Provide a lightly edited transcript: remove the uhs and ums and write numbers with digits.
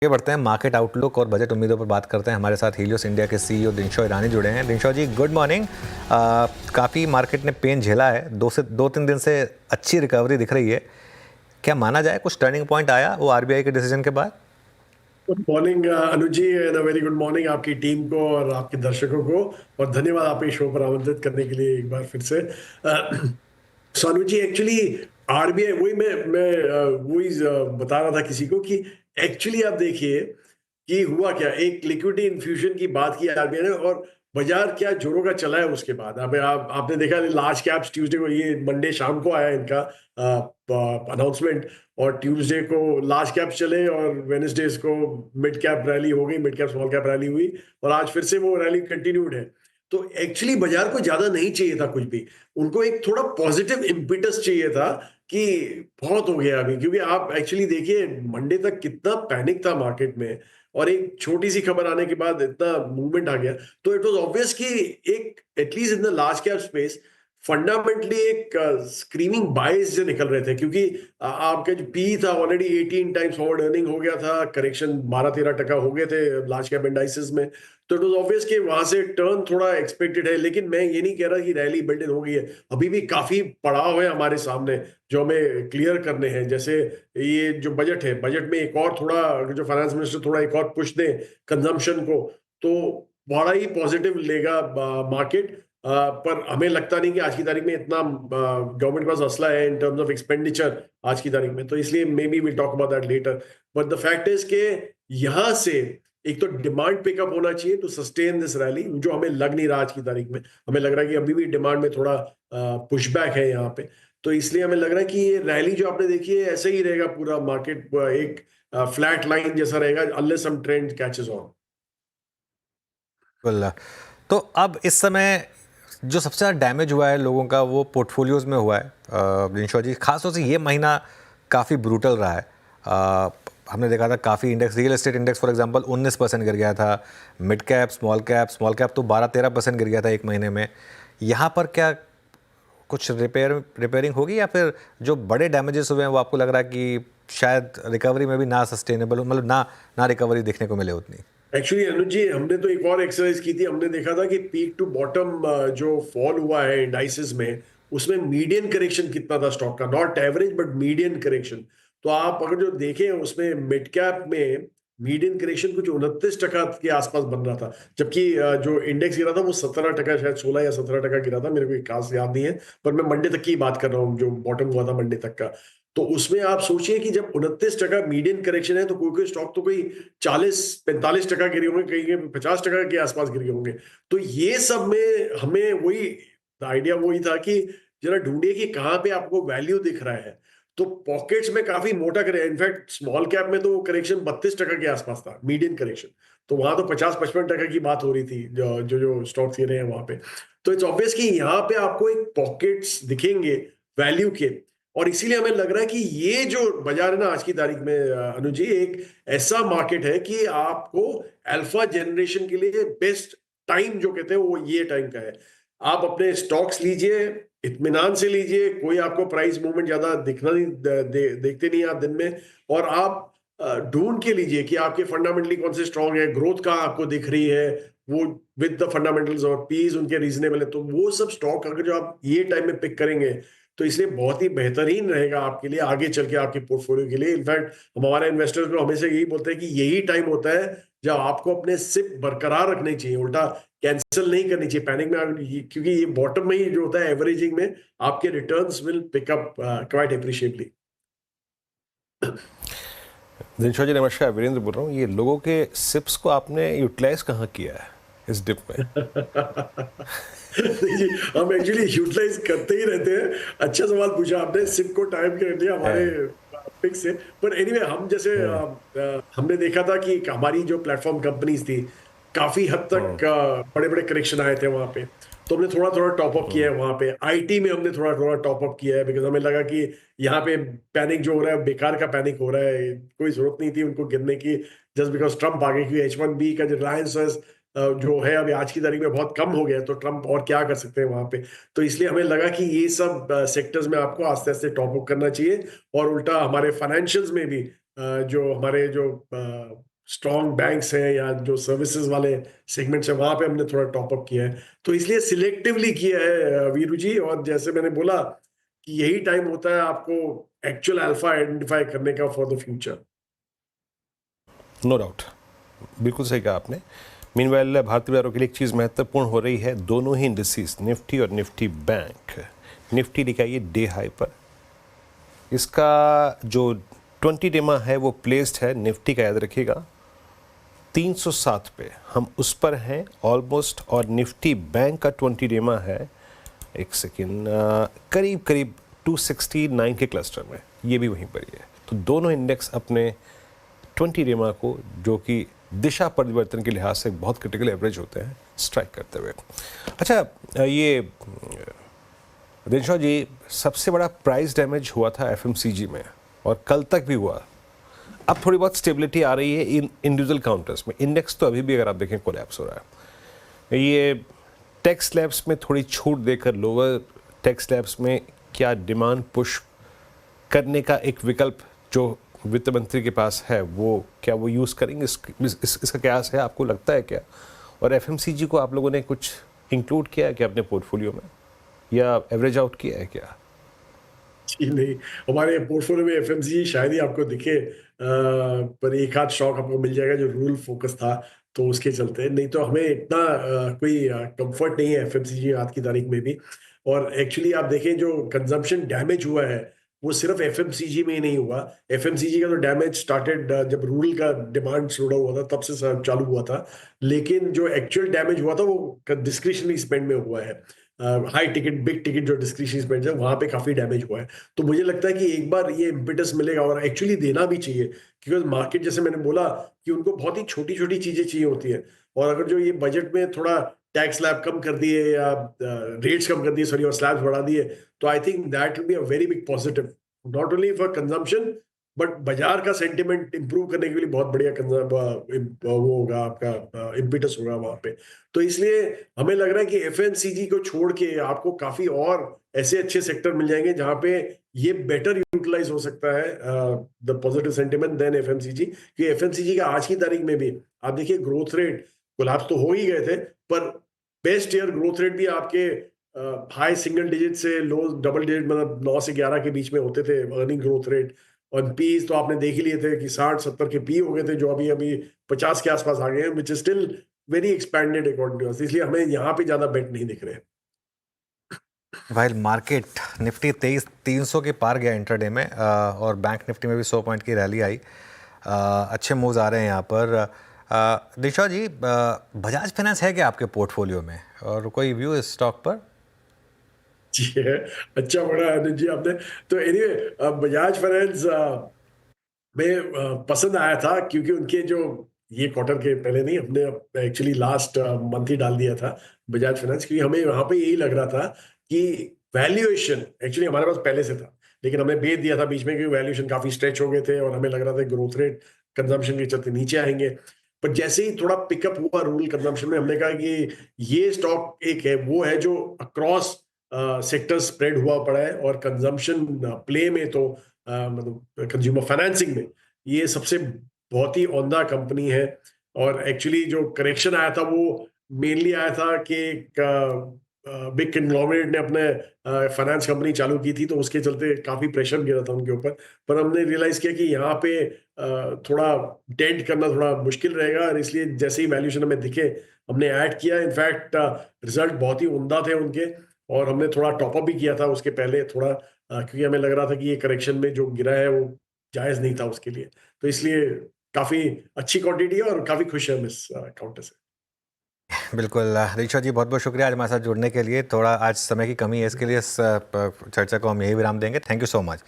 आगे बढ़ते हैं मार्केट आउटलुक और बजट उम्मीदों पर बात करते हैं। हमारे साथ हीलियोस इंडिया के सीईओ दिनशॉ ईरानी जुड़े हैं। दिनशॉ जी, गुड मॉर्निंग। काफ़ी मार्केट ने पेन झेला है, 2 से 3 दिन से अच्छी रिकवरी दिख रही है। क्या माना जाए कुछ टर्निंग पॉइंट आया वो आरबीआई के डिसीजन के बाद? Good morning Anuj ji and very good morning आपकी टीम को और आपके दर्शकों को। और धन्यवाद आप इस शो पर आमंत्रित करने के लिए एक बार फिर से। सो अनुज जी, एक्चुअली आरबीआई वही बता रहा था किसी को कि एक्चुअली आप देखिए कि हुआ क्या। एक लिक्विडिटी इन्फ्यूजन की बात की आरबीआई ने और बाजार क्या जोरों का चला है उसके बाद। अब आपने देखा लार्ज कैप्स ट्यूसडे को, ये मंडे शाम को आया इनका अनाउंसमेंट, और ट्यूसडे को लार्ज कैप चले और वेडनेसडेज को मिड कैप रैली हो गई, mid cap small cap rally हुई, और आज फिर से वो रैली कंटिन्यूड है। तो एक्चुअली बाजार को ज्यादा नहीं चाहिए था कुछ भी, उनको एक थोड़ा पॉजिटिव इम्पिटस चाहिए था कि बहुत हो गया अभी। क्योंकि आप एक्चुअली देखिए मंडे तक कितना पैनिक था मार्केट में, और एक छोटी सी खबर आने के बाद इतना मूवमेंट आ गया। तो इट वाज ऑब्वियस कि एक at least in the large cap space fundamentally एक स्क्रीमिंग बाइस जो निकल रहे थे। क्योंकि आपका जो पी था ऑलरेडी 18 टाइम्स फॉरवर्ड अर्निंग हो गया था, करेक्शन 12-13% हो गए थे लार्ज कैप इंडाइसेस में। तो इट वाज ऑब्वियस कि वहां से टर्न थोड़ा एक्सपेक्टेड है। लेकिन मैं ये नहीं कह रहा कि रैली बिल्ड इन हो गई है, अभी भी काफी पड़ाव है हमारे सामने जो हमें क्लियर करने हैं। जैसे ये जो बजट है, बजट में एक और थोड़ा, जो फाइनेंस मिनिस्टर थोड़ा एक और पुश दें कंजम्पशन को, तो बड़ा ही पॉजिटिव लेगा मार्केट। पर हमें लगता नहीं कि आज की तारीख में इतना गवर्नमेंट के पास असला है इन टर्म्स ऑफ एक्सपेंडिचर आज की तारीख में। तो इसलिए maybe will talk about that letter. But the fact is के यहां से एक तो डिमांड पिकअप होना चाहिए टू सस्टेन दिस रैली, जो हमें लग नहीं रहा आज की तारीख में। हमें लग रहा है कि अभी भी डिमांड में थोड़ा पुशबैक है यहाँ पे। तो इसलिए हमें लग रहा है कि ये रैली जो आपने देखी है ऐसे ही रहेगा पूरा मार्केट, एक फ्लैट लाइन जैसा रहेगा unless some trend catches on. बिल्कुल। तो अब इस समय जो सबसे ज़्यादा डैमेज हुआ है लोगों का वो पोर्टफोलियोज में हुआ है। दिनशॉ जी, खासतौर से ये महीना काफ़ी ब्रूटल रहा है। हमने देखा था काफ़ी index, real estate index for example 19% गिर गया था। मिड कैप, स्मॉल कैप तो 12-13% गिर गया था एक महीने में। यहाँ पर क्या कुछ रिपेयरिंग होगी, या फिर जो बड़े डैमेजेस हुए हैं वो आपको लग रहा है कि शायद रिकवरी में भी ना सस्टेनेबल हो, मतलब ना रिकवरी देखने को मिले उतनी? एक्चुअली अनुज जी, हमने तो एक और एक्सरसाइज की थी। हमने देखा था कि पीक टू बॉटम जो फॉल हुआ है इंडाइसेस में, उसमें मीडियन करेक्शन कितना था स्टॉक का, not average but median correction. तो आप अगर जो देखें उसमें मिड कैप में मीडियन करेक्शन कुछ 29% के आसपास बन रहा था, जबकि जो इंडेक्स गिरा था वो 17%, शायद 16 या 17% गिरा था, मेरे को एक खास याद नहीं है। पर मैं मंडे तक की बात कर रहा हूँ, जो बॉटम हुआ था मंडे तक का। तो उसमें आप सोचिए कि जब 29% मीडियन करेक्शन है, तो कोई कोई स्टॉक तो कोई 40-45% गिरे होंगे, कहीं 50% के आसपास गिर गए होंगे। तो ये सब में हमें वही आइडिया वही था कि जरा ढूंढिए कि कहाँ पे आपको वैल्यू दिख रहा है। तो पॉकेट्स में काफी मोटा करे, इनफैक्ट स्मॉल कैप में तो करेक्शन 32% के आसपास था, मीडियन करेक्शन। तो वहां तो 50-55% की बात हो रही थी जो जो जो स्टॉक्स गिरे हैं वहां पे। तो इट्स ऑब्वियस कि यहाँ पे आपको एक पॉकेट्स दिखेंगे वैल्यू के। और इसीलिए हमें लग रहा है कि ये जो बाजार है ना आज की तारीख में, अनुज जी, एक ऐसा मार्केट है कि आपको अल्फा जनरेशन के लिए बेस्ट टाइम जो कहते हैं वो ये टाइम का है। आप अपने स्टॉक्स लीजिए, इत्मीनान से लीजिए, कोई आपको प्राइस मूवमेंट ज्यादा दिखना नहीं, देखते नहीं आप दिन में। और आप ढूंढ के लीजिए कि आपके फंडामेंटली कौन से स्ट्रांग है, ग्रोथ कहाँ आपको दिख रही है, वो विद द फंडामेंटल्स, और पीज उनके रीजनेबल है। तो वो सब स्टॉक अगर जो आप ये टाइम में पिक करेंगे, तो इसलिए बहुत ही बेहतरीन रहेगा आपके लिए आगे चल के, आपके पोर्टफोलियो के लिए। इनफैक्ट हम हमारे इन्वेस्टर्स को हमेशा यही बोलते हैं कि यही टाइम होता है जब आपको अपने सिप बरकरार रखने चाहिए, उल्टा कैंसिल नहीं करनी चाहिए पैनिक में। क्योंकि ये बॉटम में ही जो होता है एवरेजिंग में, आपके returns will pick up quite appreciably. Dinshaw ji नमस्कार, वीरेंद्र बोल रहा हूँ। ये लोगों के सिप्स को आपने यूटिलाइज कहाँ किया है इस डिप में? जी, हम एक्चुअली यूटिलाइज करते ही रहते हैं। अच्छा सवाल पूछा आपने, सिप को टाइम कर दिया हमारे है। पिक से। पर एनीवे हम जैसे हमने देखा था कि हमारी जो प्लेटफॉर्म कंपनीज थी, काफी हद तक बड़े बड़े करेक्शन आए थे वहां पे। तो हमने थोड़ा थोड़ा टॉप अप किया है वहां पे। आईटी में हमने थोड़ा थोड़ा टॉप अप किया है, बिकॉज हमें लगा कि यहाँ पे पैनिक जो हो रहा है बेकार का पैनिक हो रहा है, कोई जरूरत नहीं थी उनको गिरने की, जस्ट बिकॉज ट्रम्प आ गए। क्योंकि H1B का जो रिलायंस जो है अभी आज की तारीख में बहुत कम हो गया, तो ट्रम्प और क्या कर सकते हैं वहां पे। तो इसलिए हमें लगा कि ये सब सेक्टर्स में आपको आस्ते आस्ते टॉप अप करना चाहिए। और उल्टा हमारे फाइनेंशियल्स में भी जो हमारे जो स्ट्रॉन्ग बैंक्स हैं या जो सर्विसेज वाले सेगमेंट्स हैं वहां पे हमने थोड़ा टॉप अप किया है। तो इसलिए सिलेक्टिवली किया है वीरू जी। और जैसे मैंने बोला कि यही टाइम होता है आपको एक्चुअल अल्फा आइडेंटिफाई करने का for the future. No doubt, बिल्कुल सही कहा आपने। मीनवाइल भारतीय बाजारों के लिए एक चीज़ महत्वपूर्ण हो रही है, दोनों ही इंडिसेस निफ्टी और निफ्टी बैंक। निफ्टी दिखाइए डे हाई पर, इसका जो 20 डेमा है वो प्लेस्ड है, निफ्टी का याद रखिएगा 307 पे, हम उस पर हैं ऑलमोस्ट। और निफ्टी बैंक का 20 डेमा है, एक सेकेंड, करीब करीब 269 के क्लस्टर में, ये भी वहीं पर ही है। तो दोनों इंडेक्स अपने 20 डेमा को, जो कि दिशा परिवर्तन के लिहाज से बहुत क्रिटिकल एवरेज होते हैं, स्ट्राइक करते हुए। अच्छा, ये दिनशा जी, सबसे बड़ा प्राइस डैमेज हुआ था एफएमसीजी में और कल तक भी हुआ। अब थोड़ी बहुत स्टेबिलिटी आ रही है इन इंडिविजुअल काउंटर्स में। इंडेक्स तो अभी भी अगर आप देखें कोलैप्स हो रहा है। ये टेक स्लैब्स में थोड़ी छूट देकर लोअर टेक स्लैब्स में क्या डिमांड पुश करने का एक विकल्प जो वित्त मंत्री के पास है, वो क्या वो यूज़ करेंगे? इसका कयास है, आपको लगता है क्या? और एफएमसीजी को आप लोगों ने कुछ इंक्लूड किया है क्या अपने पोर्टफोलियो में, या एवरेज आउट किया है क्या? जी नहीं, हमारे पोर्टफोलियो में एफएमसीजी शायद ही आपको दिखे, पर एक आध स्टॉक आपको मिल जाएगा जो रूरल फोकस था, तो उसके चलते। नहीं तो हमें इतना कोई कंफर्ट नहीं है एफएमसीजी आज की तारीख में भी। और एक्चुअली आप देखें जो कंजम्पशन डैमेज हुआ है वो सिर्फ एफएमसीजी में ही नहीं हुआ। एफएमसीजी का तो डैमेज स्टार्टेड जब रूरल का डिमांड स्लो डाउन हुआ था तब से चालू हुआ था, लेकिन जो एक्चुअल डैमेज हुआ था वो डिस्क्रिशनरी स्पेंड में हुआ है। हाई टिकट बिग टिकट जो डिस्क्रिशनरी स्पेंड है वहां पे काफी डैमेज हुआ है। तो मुझे लगता है कि एक बार ये इम्पिटस मिलेगा, और एक्चुअली देना भी चाहिए, क्योंकि मार्केट जैसे मैंने बोला कि उनको बहुत ही छोटी छोटी चीजें चाहिए होती है। और अगर जो ये बजट में थोड़ा टैक्स स्लैब कम कर दिए या रेट्स कम कर दिए, सॉरी, और स्लैब्स बढ़ा दिए, तो I think that will be a very big positive, not only for consumption but बाजार का सेंटिमेंट इंप्रूव करने के लिए बहुत बढ़िया वो होगा, आपका इम्पिटस होगा वहां पे। तो इसलिए हमें लग रहा है कि एफएमसीजी को छोड़ के आपको काफी और ऐसे अच्छे सेक्टर मिल जाएंगे जहां पे ये बेटर यूटिलाइज हो सकता है the positive sentiment then FMCG. कि एफएमसीजी का आज की तारीख में भी आप देखिए ग्रोथ रेट कोलैप्स तो हो ही गए थे, पर बेस्ट ईयर ग्रोथ रेट भी आपके हाई सिंगल डिजिट से लो डबल डिजिट, मतलब 9 से 11 के बीच में होते थे अर्निंग ग्रोथ रेट। और पीज तो आपने देख ही लिए थे कि 60-70 के पी हो गए थे, जो अभी अभी 50 के आसपास आ गए हैं, which is still very expanded according to us. इसलिए हमें यहाँ पे ज्यादा बेट नहीं दिख रहे। वाइल मार्केट निफ्टी 2300 के पार गया इंट्राडे में, और बैंक निफ्टी में भी 100 पॉइंट की रैली आई। अच्छे मूव्स आ रहे हैं यहाँ पर। दिशा जी, बजाज फाइनेंस है क्या आपके पोर्टफोलियो में, और कोई व्यू इस स्टॉक पर? जी है, अच्छा बड़ा आनंद जी आपने। तो एनीवे बजाज फाइनेंस में पसंद आया था क्योंकि उनके जो ये क्वार्टर के पहले नहीं, हमने एक्चुअली लास्ट मंथ ही डाल दिया था बजाज फाइनेंस, क्योंकि हमें वहां पे यही लग रहा था कि वैल्यूएशन एक्चुअली हमारे पास पहले से था, लेकिन हमने बेच दिया था बीच में क्योंकि वैल्यूएशन काफी स्ट्रेच हो गए थे और हमें लग रहा था ग्रोथ रेट कंजम्पशन के चलते नीचे आएंगे। पर जैसे ही थोड़ा पिकअप हुआ रूरल कंजम्पशन में, हमने कहा कि ये स्टॉक एक है वो है जो अक्रॉस सेक्टर स्प्रेड हुआ पड़ा है, और कंजम्पशन प्ले में तो मतलब कंज्यूमर फाइनेंसिंग में ये सबसे बहुत ही औंधा कंपनी है। और एक्चुअली जो करेक्शन आया था वो मेनली आया था कि बिग कंग्लोमरेट ने अपने फाइनेंस कंपनी चालू की थी, तो उसके चलते काफी प्रेशर गिरा था उनके ऊपर। पर हमने रियलाइज किया कि यहाँ पे थोड़ा डेंट करना थोड़ा मुश्किल रहेगा, और इसलिए जैसे ही वैल्यूएशन हमें दिखे हमने ऐड किया। इनफैक्ट रिजल्ट बहुत ही उम्दा थे उनके, और हमने थोड़ा टॉपअप भी किया था उसके पहले थोड़ा, क्योंकि हमें लग रहा था कि ये करेक्शन में जो गिरा है वो जायज नहीं था उसके लिए। तो इसलिए काफी अच्छी क्वांटिटी है और काफी खुश है हम इस काउंटर से। बिल्कुल ऋषा जी, बहुत बहुत शुक्रिया आज हमारे साथ जुड़ने के लिए। थोड़ा आज समय की कमी है, इसके लिए इस चर्चा को हम यही विराम देंगे। Thank you so much.